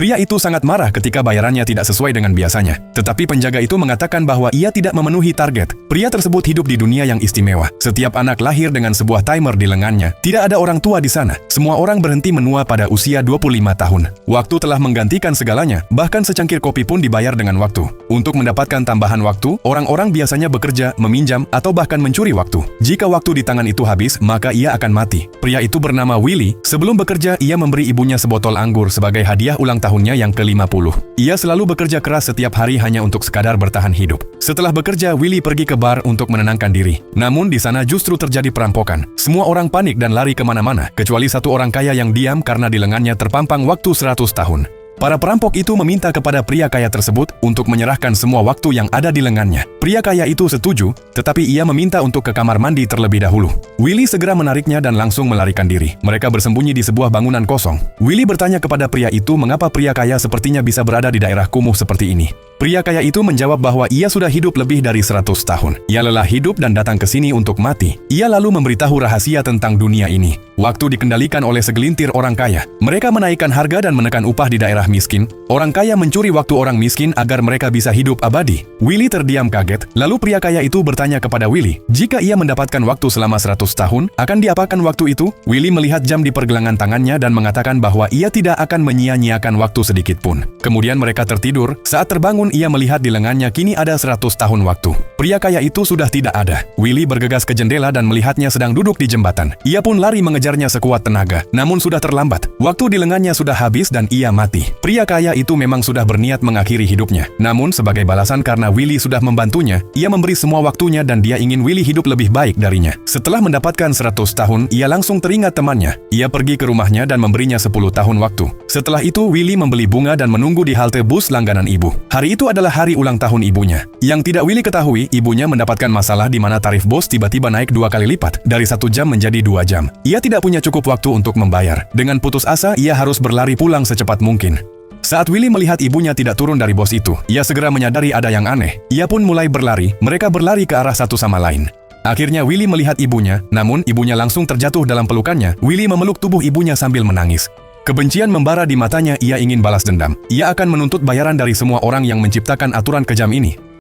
Pria itu sangat marah ketika bayarannya tidak sesuai dengan biasanya. Tetapi penjaga itu mengatakan bahwa ia tidak memenuhi target. Pria tersebut hidup di dunia yang istimewa. Setiap anak lahir dengan sebuah timer di lengannya. Tidak ada orang tua di sana. Semua orang berhenti menua pada usia 25 tahun. Waktu telah menggantikan segalanya. Bahkan secangkir kopi pun dibayar dengan waktu. Untuk mendapatkan tambahan waktu, orang-orang biasanya bekerja, meminjam, atau bahkan mencuri waktu. Jika waktu di tangan itu habis, maka ia akan mati. Pria itu bernama Willy. Sebelum bekerja, ia memberi ibunya sebotol anggur sebagai hadiah ulang tahunnya yang ke-50. Ia selalu bekerja keras setiap hari hanya untuk sekadar bertahan hidup. Setelah bekerja, Willy pergi ke bar untuk menenangkan diri. Namun di sana justru terjadi perampokan. Semua orang panik dan lari kemana-mana, kecuali satu orang kaya yang diam karena di lengannya terpampang waktu 100 tahun. Para perampok itu meminta kepada pria kaya tersebut untuk menyerahkan semua waktu yang ada di lengannya. Pria kaya itu setuju, tetapi ia meminta untuk ke kamar mandi terlebih dahulu. Willy segera menariknya dan langsung melarikan diri. Mereka bersembunyi di sebuah bangunan kosong. Willy bertanya kepada pria itu mengapa pria kaya sepertinya bisa berada di daerah kumuh seperti ini. Pria kaya itu menjawab bahwa ia sudah hidup lebih dari 100 tahun. Ia lelah hidup dan datang ke sini untuk mati. Ia lalu memberitahu rahasia tentang dunia ini. Waktu dikendalikan oleh segelintir orang kaya. Mereka menaikkan harga dan menekan upah di daerah miskin. Orang kaya mencuri waktu orang miskin agar mereka bisa hidup abadi. Willy terdiam kaget. Lalu pria kaya itu bertanya kepada Willy, jika ia mendapatkan waktu selama 100 tahun, akan diapakan waktu itu? Willy melihat jam di pergelangan tangannya dan mengatakan bahwa ia tidak akan menyia-nyiakan waktu sedikit pun. Kemudian mereka tertidur. Saat terbangun, ia melihat di lengannya kini ada 100 tahun waktu. Pria kaya itu sudah tidak ada. Willy bergegas ke jendela dan melihatnya sedang duduk di jembatan. Ia pun lari mengejarnya sekuat tenaga. Namun sudah terlambat. Waktu di lengannya sudah habis dan ia mati. Pria kaya itu memang sudah berniat mengakhiri hidupnya. Namun sebagai balasan karena Willy sudah membantunya, ia memberi semua waktunya dan dia ingin Willy hidup lebih baik darinya. Setelah mendapatkan 100 tahun, ia langsung teringat temannya. Ia pergi ke rumahnya dan memberinya 10 tahun waktu. Setelah itu, Willy membeli bunga dan menunggu di halte bus langganan ibu. Hari itu adalah hari ulang tahun ibunya. Yang tidak Willy ketahui, ibunya mendapatkan masalah di mana tarif bus tiba-tiba naik 2 kali lipat, dari 1 jam menjadi 2 jam. Ia tidak punya cukup waktu untuk membayar. Dengan putus asa, ia harus berlari pulang secepat mungkin. Saat Willy melihat ibunya tidak turun dari bos itu, ia segera menyadari ada yang aneh. Ia pun mulai berlari, mereka berlari ke arah satu sama lain. Akhirnya Willy melihat ibunya, namun ibunya langsung terjatuh dalam pelukannya. Willy memeluk tubuh ibunya sambil menangis. Kebencian membara di matanya, ia ingin balas dendam. Ia akan menuntut bayaran dari semua orang yang menciptakan aturan kejam ini.